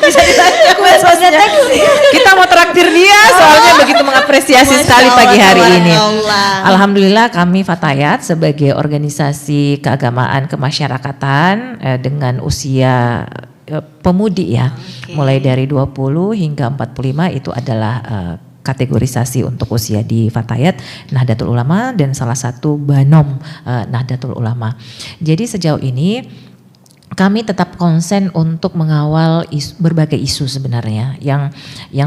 Bisa dilacak medsosnya. Kita mau traktir dia soalnya begitu mengapresiasi sekali pagi hari ini. Alhamdulillah kami Fatayat sebagai organisasi keagamaan kemasyarakatan dengan usia pemudi ya. Mulai dari 20 hingga 45 itu adalah kategorisasi untuk usia di Fatayat Nahdlatul Ulama dan salah satu Banom Nahdlatul Ulama. Jadi sejauh ini kami tetap konsen untuk mengawal berbagai isu sebenarnya yang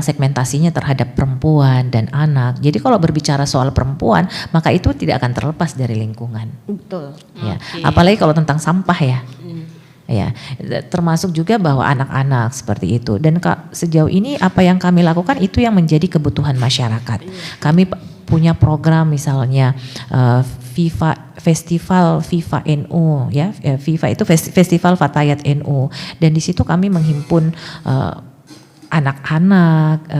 segmentasinya terhadap perempuan dan anak. Jadi kalau berbicara soal perempuan maka itu tidak akan terlepas dari lingkungan. Betul. Ya, apalagi kalau tentang sampah ya. Ya, termasuk juga bahwa anak-anak seperti itu. Dan sejauh ini apa yang kami lakukan itu yang menjadi kebutuhan masyarakat. Kami punya program misalnya Festival FIFA NU ya. FIFA itu Festival Fatayat NU. Dan di situ kami menghimpun anak-anak,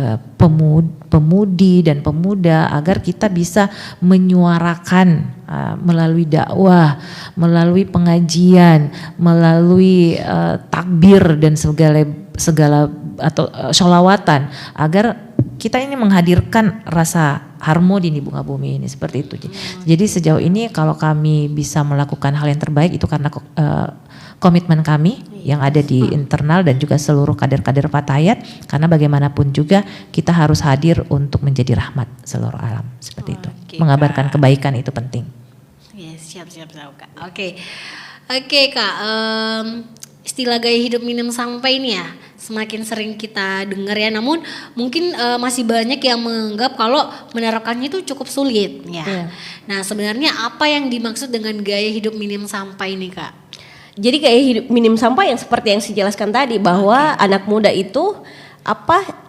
pemudi dan pemuda agar kita bisa menyuarakan melalui dakwah, melalui pengajian, melalui takbir dan segala atau sholawatan agar kita ini menghadirkan rasa harmoni di bunga bumi ini seperti itu. Jadi sejauh ini kalau kami bisa melakukan hal yang terbaik itu karena komitmen kami yang ada di internal dan juga seluruh kader-kader Fatayat karena bagaimanapun juga kita harus hadir untuk menjadi rahmat seluruh alam seperti itu. Mengabarkan kebaikan itu penting. Ya, siap Kak. Oke Kak, istilah gaya hidup minim sampah ini ya semakin sering kita dengar ya, namun mungkin masih banyak yang menganggap kalau menerapkannya itu cukup sulit ya. Nah sebenarnya apa yang dimaksud dengan gaya hidup minim sampah ini Kak? Jadi gaya hidup minim sampah yang seperti yang saya jelaskan tadi bahwa anak muda itu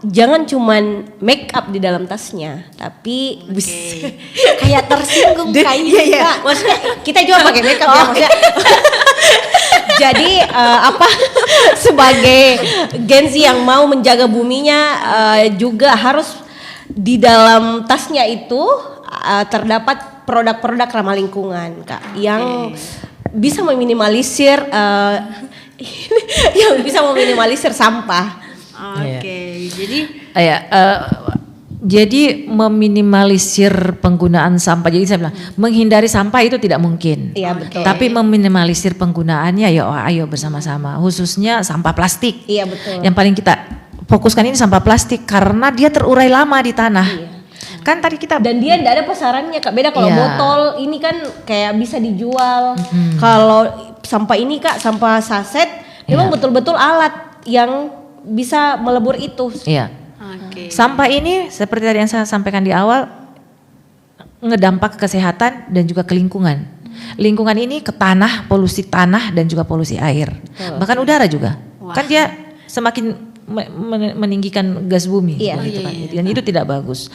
jangan cuman make up di dalam tasnya, tapi kayak tersinggung kayaknya. Iya. Maksudnya kita juga pakai make up ya maksudnya. Jadi sebagai Gen Z yang mau menjaga buminya juga harus di dalam tasnya itu terdapat produk-produk ramah lingkungan Kak yang bisa meminimalisir sampah. Jadi meminimalisir penggunaan sampah. Jadi saya bilang menghindari sampah itu tidak mungkin. Iya betul. Tapi meminimalisir penggunaannya ya ayo bersama-sama. Khususnya sampah plastik. Iya betul. Yang paling kita fokuskan ini sampah plastik karena dia terurai lama di tanah. Iya. Kan tadi kita dan dia tidak ada pasarannya Kak. Beda kalau botol ini kan kayak bisa dijual. Kalau sampah ini Kak, sampah saset memang betul-betul alat yang bisa melebur itu. Iya. Sampah ini seperti tadi yang saya sampaikan di awal ngedampak ke kesehatan dan juga ke lingkungan. Lingkungan ini ke tanah, polusi tanah dan juga polusi air. Bahkan udara juga. Kan dia semakin meninggikan gas bumi. Dan itu tidak bagus.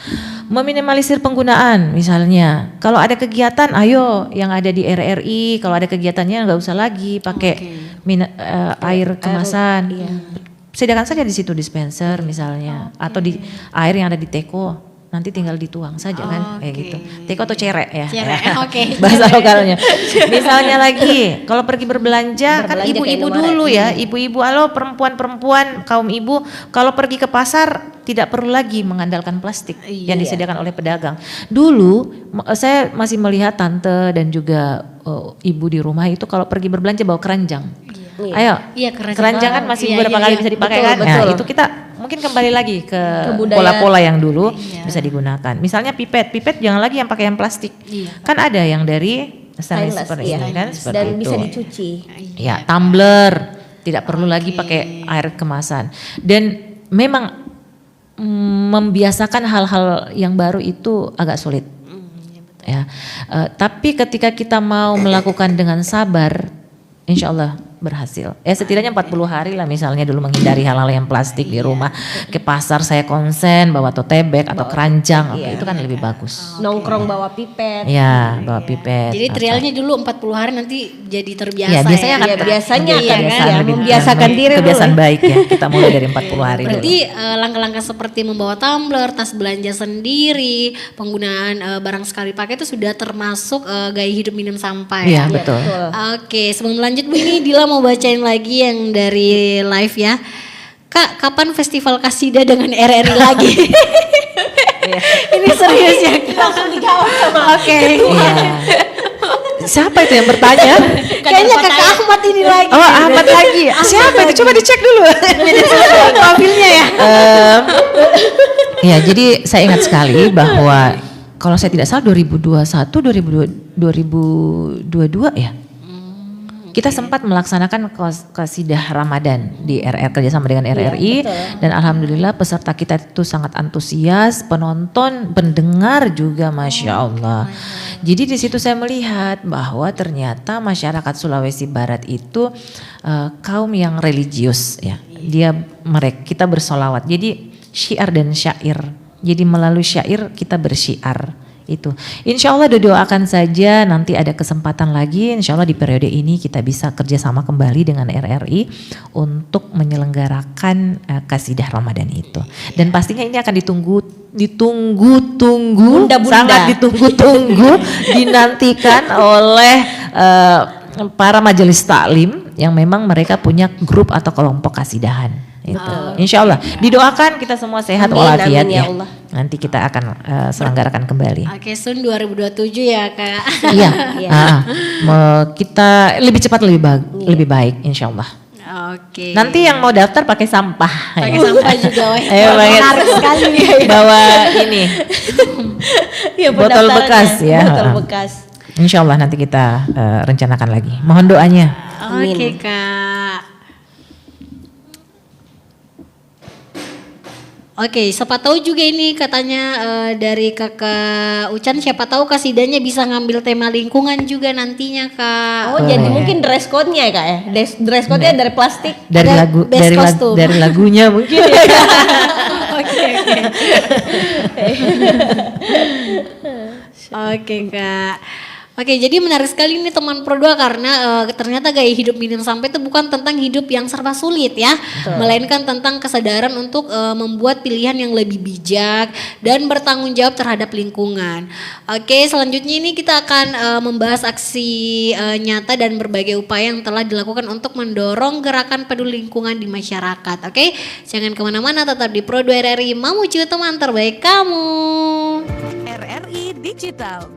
Meminimalisir penggunaan misalnya. Kalau ada kegiatan ayo yang ada di RRI, kalau ada kegiatannya nggak usah lagi pakai air kemasan. Sediakan saja di situ dispenser misalnya atau di air yang ada di teko nanti tinggal dituang saja kan kayak gitu. Teko atau cerek ya. Bahasa lokalnya. Misalnya lagi kalau pergi berbelanja kan ibu-ibu dulu ya, ibu-ibu perempuan-perempuan kaum ibu kalau pergi ke pasar tidak perlu lagi mengandalkan plastik yang disediakan oleh pedagang. Dulu saya masih melihat tante dan juga ibu di rumah itu kalau pergi berbelanja bawa keranjang. Ayo, keranjang kan masih beberapa kali bisa dipakai kan? Nah itu kita mungkin kembali lagi ke pola-pola yang dulu bisa digunakan. Misalnya pipet jangan lagi yang pakai yang plastik. Kan ada yang dari stainless seperti ini kan, seperti dan itu. bisa dicuci. Ya, tumbler tidak perlu lagi pakai air kemasan. Dan memang membiasakan hal-hal yang baru itu agak sulit. Ya, tapi ketika kita mau melakukan dengan sabar, insya Allah berhasil. Setidaknya 40 hari lah misalnya dulu menghindari hal-hal yang plastik di rumah. Ke pasar saya konsen bawa tote bag atau keranjang, itu kan lebih bagus. Nongkrong bawa pipet. Ya, bawa pipet. Jadi trialnya dulu 40 hari nanti jadi terbiasa Ya, biasanya ya. akan biasanya kebiasaan kan, ya, lebih- membiasakan diri dulu. kebiasaan baik ya. Kita mulai dari 40 hari dulu. Berarti langkah-langkah seperti membawa tumbler, tas belanja sendiri, penggunaan barang sekali pakai itu sudah termasuk gaya hidup minim sampah ya. Iya, betul. Oke, sebelum lanjut Bu, ini Dila mau bacain lagi yang dari live ya. Kak, kapan festival kasidah dengan RRI lagi? Ini serius ya Kak? Langsung dijawab sama Oke. Iya. Siapa itu yang bertanya? Kayaknya Kakak Ahmad ini lagi. Oh, Ahmad lagi. Siapa itu? Coba dicek dulu. Profilnya ya. Ya, jadi saya ingat sekali bahwa kalau saya tidak salah 2022 ya. Kita sempat melaksanakan qasidah Ramadan di RR kerjasama dengan RRI dan alhamdulillah peserta kita itu sangat antusias, penonton, pendengar juga, masya Allah. Jadi di situ saya melihat bahwa ternyata masyarakat Sulawesi Barat itu kaum yang religius ya. Kita bersolawat. Jadi syiar dan syair. Jadi melalui syair kita bersyiar. Itu insya Allah doakan saja nanti ada kesempatan lagi insya Allah di periode ini kita bisa kerjasama kembali dengan RRI untuk menyelenggarakan kasidah Ramadan itu dan pastinya ini akan ditunggu-tunggu sangat ditunggu-tunggu dinantikan oleh para majelis taklim yang memang mereka punya grup atau kelompok kasidahan. Insya Allah didoakan kita semua sehat walafiat ya. Allah. Nanti kita akan selenggarakan kembali. Oke, Sun 2027 ya Kak. Iya. Kita lebih cepat lebih baik Insya Allah. Oke. Nanti yang mau daftar pakai sampah. Pakai sampah juga, weh. Menarik sekali nih. Bawa ini Ya, botol bekas ya. Botol bekas. Insya Allah nanti kita rencanakan lagi. Mohon doanya. Oke Kak. Oke, siapa tahu juga ini katanya dari Kakak Ucan, siapa tahu kasidahnya bisa ngambil tema lingkungan juga nantinya Kak. Oh, jadi mungkin dress code-nya ya Kak ya? Dress code-nya dari plastik. Dari Ada lagu best dari, kostum. dari lagunya mungkin ya. Oke. Oke Kak. Oke, jadi menarik sekali nih teman Pro2 karena ternyata gaya hidup minim sampah itu bukan tentang hidup yang serba sulit ya, melainkan tentang kesadaran untuk membuat pilihan yang lebih bijak dan bertanggung jawab terhadap lingkungan. Oke, selanjutnya ini kita akan membahas aksi nyata dan berbagai upaya yang telah dilakukan untuk mendorong gerakan peduli lingkungan di masyarakat. Oke, jangan kemana-mana, tetap di Pro2 RRI, memuju teman terbaik kamu. RRI Digital.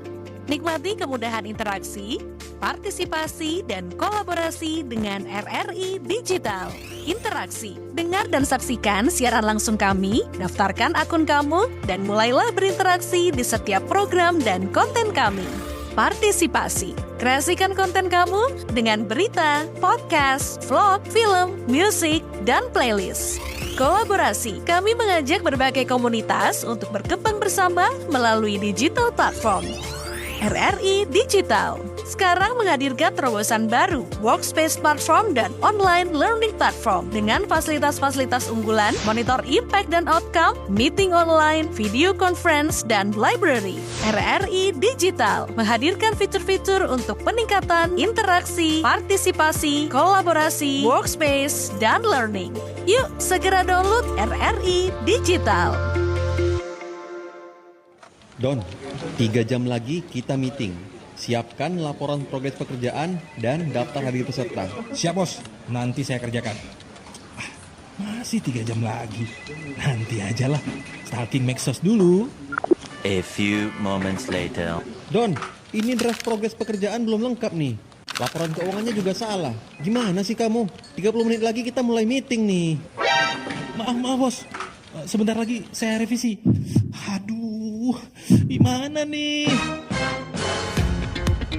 Nikmati kemudahan interaksi, partisipasi, dan kolaborasi dengan RRI Digital. Interaksi, dengar dan saksikan siaran langsung kami, daftarkan akun kamu, dan mulailah berinteraksi di setiap program dan konten kami. Partisipasi, kreasikan konten kamu dengan berita, podcast, vlog, film, musik, dan playlist. Kolaborasi, kami mengajak berbagai komunitas untuk berkembang bersama melalui digital platform. RRI Digital sekarang menghadirkan terobosan baru, workspace platform dan online learning platform dengan fasilitas-fasilitas unggulan, monitor impact dan outcome, meeting online, video conference, dan library. RRI Digital menghadirkan fitur-fitur untuk peningkatan interaksi, partisipasi, kolaborasi, workspace, dan learning. Yuk segera download RRI Digital. Don, 3 jam lagi kita meeting. Siapkan laporan progres pekerjaan dan daftar hadir peserta. Siap bos, nanti saya kerjakan. Masih 3 jam lagi. Nanti aja lah, stalking Maxos dulu. A few moments later. Don, ini draft progres pekerjaan belum lengkap nih. Laporan keuangannya juga salah. Gimana sih kamu? 30 menit lagi kita mulai meeting nih. Maaf bos, sebentar lagi saya revisi. Aduh, gimana nih?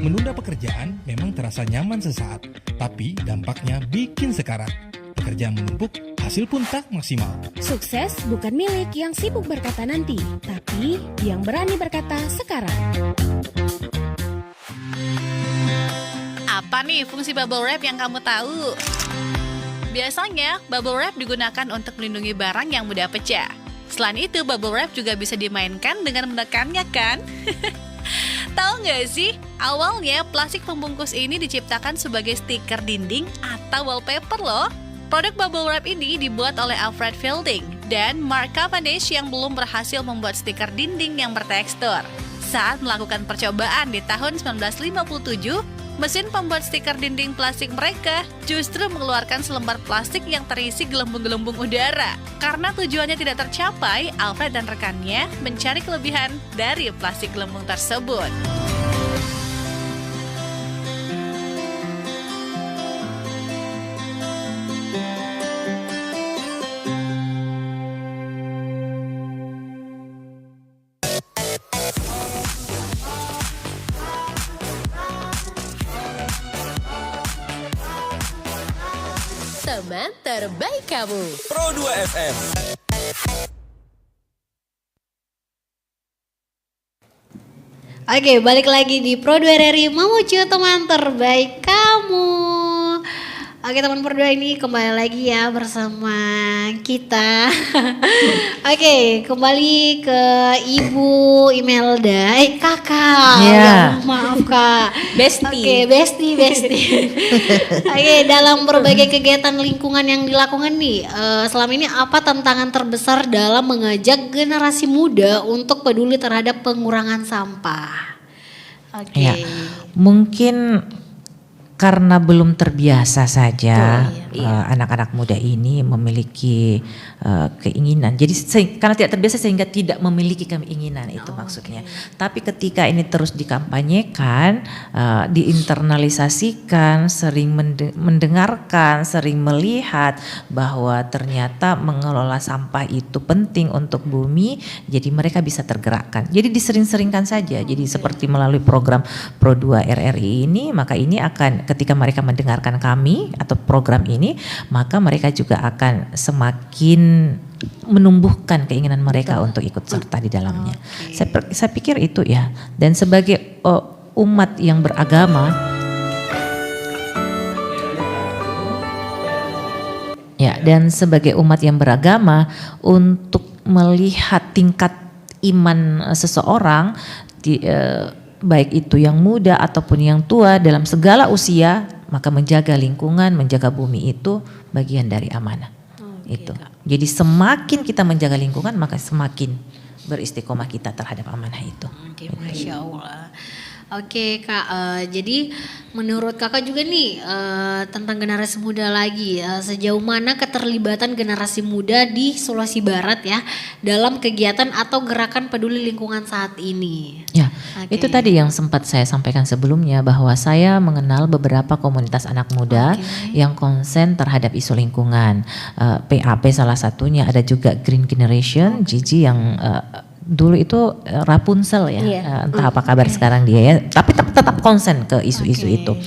Menunda pekerjaan memang terasa nyaman sesaat, tapi dampaknya bikin sekarat. Pekerjaan menumpuk, hasil pun tak maksimal. Sukses bukan milik yang sibuk berkata nanti, tapi yang berani berkata sekarang. Apa nih fungsi bubble wrap yang kamu tahu? Biasanya, bubble wrap digunakan untuk melindungi barang yang mudah pecah. Selain itu, bubble wrap juga bisa dimainkan dengan menekannya kan? Tahu nggak sih, awalnya plastik pembungkus ini diciptakan sebagai stiker dinding atau wallpaper loh. Produk bubble wrap ini dibuat oleh Alfred Fielding dan Mark Cavendish yang belum berhasil membuat stiker dinding yang bertekstur. Saat melakukan percobaan di tahun 1957, mesin pembuat stiker dinding plastik mereka justru mengeluarkan selembar plastik yang terisi gelembung-gelembung udara. Karena tujuannya tidak tercapai, Alfred dan rekannya mencari kelebihan dari plastik gelembung tersebut. Teman terbaik kamu. Pro 2 FM. Oke, balik lagi di Pro 2 RRI Mamuju, teman terbaik kamu. Oke, teman Pro 2 ini kembali lagi ya bersama kita. Oke, kembali ke Ibu Imelda. Kakak. Ya. Maaf Kak. Besti. Oke, besti. Oke, dalam berbagai kegiatan lingkungan yang dilakukan nih, selama ini apa tantangan terbesar dalam mengajak generasi muda untuk peduli terhadap pengurangan sampah? Oke. Ya, mungkin karena belum terbiasa saja anak-anak muda ini memiliki keinginan. Jadi karena tidak terbiasa sehingga tidak memiliki keinginan itu maksudnya. Tapi ketika ini terus dikampanyekan, diinternalisasikan, sering mendengarkan, sering melihat bahwa ternyata mengelola sampah itu penting untuk bumi, jadi mereka bisa tergerakkan. Jadi disering-seringkan saja. Jadi seperti melalui program Pro 2 RRI ini, maka ini akan ketika mereka mendengarkan kami atau program ini, maka mereka juga akan semakin menumbuhkan keinginan mereka untuk ikut serta di dalamnya. Saya pikir itu ya. Dan sebagai umat yang beragama, ya, dan sebagai umat yang beragama untuk melihat tingkat iman seseorang baik itu yang muda ataupun yang tua dalam segala usia, maka menjaga lingkungan, menjaga bumi itu bagian dari amanah. Itu. Jadi semakin kita menjaga lingkungan, maka semakin beristiqomah kita terhadap amanah itu. Oke, Masya Allah. Oke Kak, jadi menurut Kakak juga nih tentang generasi muda lagi, sejauh mana keterlibatan generasi muda di Sulawesi Barat ya dalam kegiatan atau gerakan peduli lingkungan saat ini? Ya, itu tadi yang sempat saya sampaikan sebelumnya bahwa saya mengenal beberapa komunitas anak muda yang konsen terhadap isu lingkungan. PAP salah satunya, ada juga Green Generation, Gigi yang dulu itu Rapunzel ya, entah apa kabar sekarang dia ya, tapi tetap konsen ke isu-isu itu.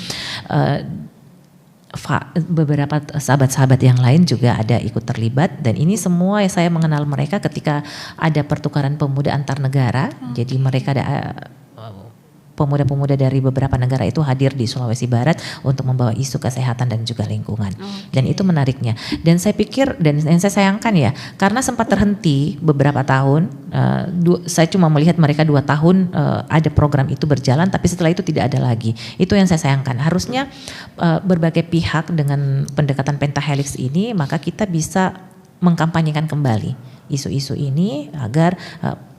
Beberapa sahabat-sahabat yang lain juga ada ikut terlibat, dan ini semua saya mengenal mereka ketika ada pertukaran pemuda antar negara. Jadi mereka ada pemuda-pemuda dari beberapa negara itu hadir di Sulawesi Barat untuk membawa isu kesehatan dan juga lingkungan. Dan itu menariknya. Dan saya pikir, dan yang saya sayangkan ya, karena sempat terhenti beberapa tahun, saya cuma melihat mereka 2 tahun ada program itu berjalan, tapi setelah itu tidak ada lagi. Itu yang saya sayangkan. Harusnya berbagai pihak dengan pendekatan pentahelix ini, maka kita bisa mengkampanyekan kembali isu-isu ini agar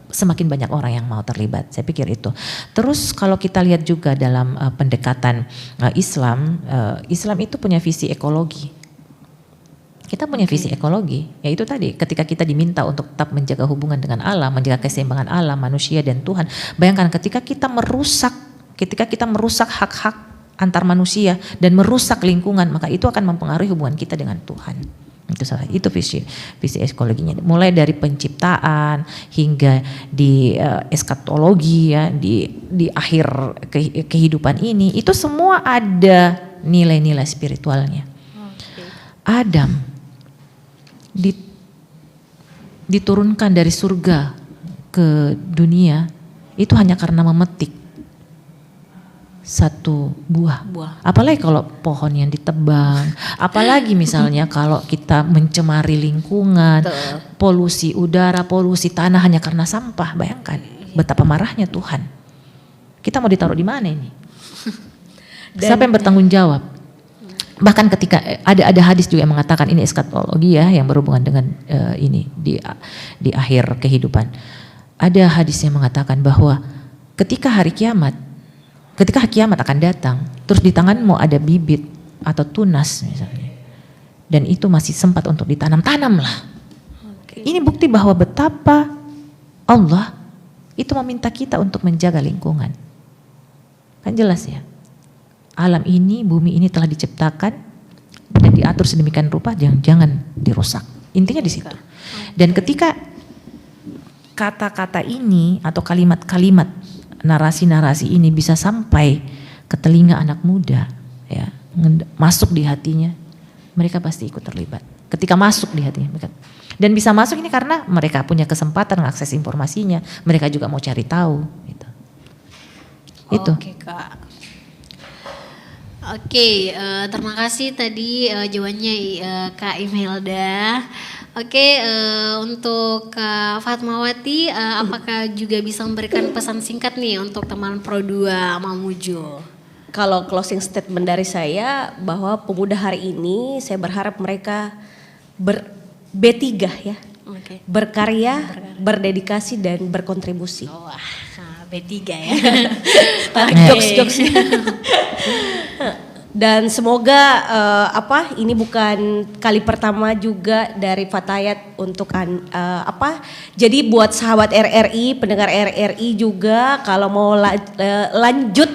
semakin banyak orang yang mau terlibat. Saya pikir itu. Terus kalau kita lihat juga dalam pendekatan Islam, Islam itu punya visi ekologi. Kita punya visi ekologi, yaitu tadi ketika kita diminta untuk tetap menjaga hubungan dengan alam, menjaga keseimbangan alam, manusia dan Tuhan. Bayangkan ketika kita merusak hak-hak antar manusia dan merusak lingkungan, maka itu akan mempengaruhi hubungan kita dengan Tuhan. Itu visi ekologinya. Mulai dari penciptaan hingga di eskatologi ya, di akhir kehidupan ini, itu semua ada nilai-nilai spiritualnya. Adam diturunkan dari surga ke dunia itu hanya karena memetik satu buah. Apalagi kalau pohon yang ditebang, apalagi misalnya kalau kita mencemari lingkungan, polusi udara, polusi tanah hanya karena sampah. Bayangkan betapa marahnya Tuhan. Kita mau ditaruh di mana ini? Siapa yang bertanggung jawab? Bahkan ketika ada hadis juga yang mengatakan, ini eskatologi ya, yang berhubungan dengan ini di akhir kehidupan. Ada hadis yang mengatakan bahwa ketika kiamat akan datang, terus di tanganmu ada bibit atau tunas misalnya, dan itu masih sempat untuk ditanam, tanamlah. Ini bukti bahwa betapa Allah itu meminta kita untuk menjaga lingkungan. Kan jelas ya, alam ini, bumi ini telah diciptakan dan diatur sedemikian rupa, jangan dirusak. Intinya di situ. Dan ketika kata-kata ini atau kalimat-kalimat, narasi-narasi ini bisa sampai ke telinga anak muda, ya, masuk di hatinya, mereka pasti ikut terlibat. Ketika masuk di hatinya, dan bisa masuk ini karena mereka punya kesempatan mengakses informasinya, mereka juga mau cari tahu. Gitu. Itu. Oke Kak. Oke, terima kasih tadi jawabannya Kak Imelda. Oke, untuk Kak Fatmawati, apakah juga bisa memberikan pesan singkat nih untuk teman Pro2 Mamuju? Kalau closing statement dari saya, bahwa pemuda hari ini saya berharap mereka B3 ya, berkarya, berdedikasi dan berkontribusi. Wah, B3 ya. Tarik jokes-jokes. Dan semoga ini bukan kali pertama juga dari Fatayat untuk jadi buat sahabat RRI, pendengar RRI juga, kalau mau lanjut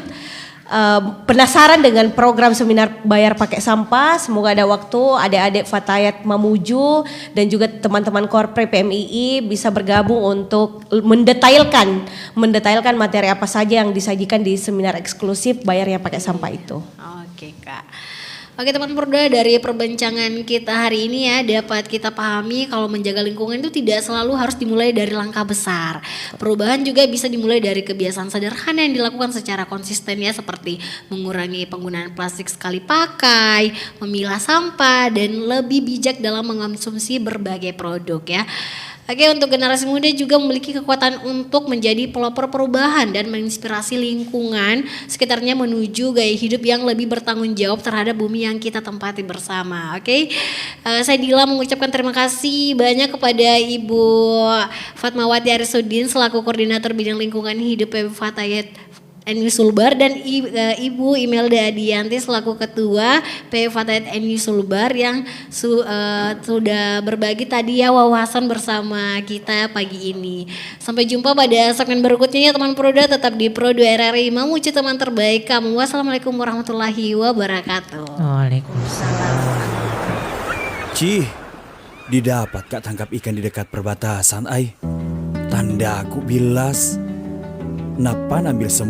penasaran dengan program seminar bayar pakai sampah, semoga ada waktu adik-adik Fatayat Mamuju dan juga teman-teman Korpre PMII bisa bergabung untuk mendetailkan materi apa saja yang disajikan di seminar eksklusif bayarnya pakai sampah itu. Oke Kak. Oke teman Pro2, dari perbincangan kita hari ini ya, dapat kita pahami kalau menjaga lingkungan itu tidak selalu harus dimulai dari langkah besar. Perubahan juga bisa dimulai dari kebiasaan sederhana yang dilakukan secara konsisten ya, seperti mengurangi penggunaan plastik sekali pakai, memilah sampah, dan lebih bijak dalam mengonsumsi berbagai produk ya. Oke, untuk generasi muda juga memiliki kekuatan untuk menjadi pelopor perubahan dan menginspirasi lingkungan sekitarnya menuju gaya hidup yang lebih bertanggung jawab terhadap bumi yang kita tempati bersama. Oke, saya Dila mengucapkan terima kasih banyak kepada Ibu Fatmawati Arisudin selaku Koordinator Bidang Lingkungan Hidup PB Fatayat NU Sulbar, dan Ibu Imelda Adianti selaku Ketua PB Fatayat NU Sulbar yang sudah berbagi tadi ya wawasan bersama kita pagi ini. Sampai jumpa pada segmen berikutnya ya teman Pro2, tetap di Pro2 RRI Mamuju, teman terbaik kamu. Wassalamualaikum warahmatullahi wabarakatuh. Waalaikumsalam. Cih, didapat Kak tangkap ikan di dekat perbatasan ai. Tanda aku bilas. Napa ambil semua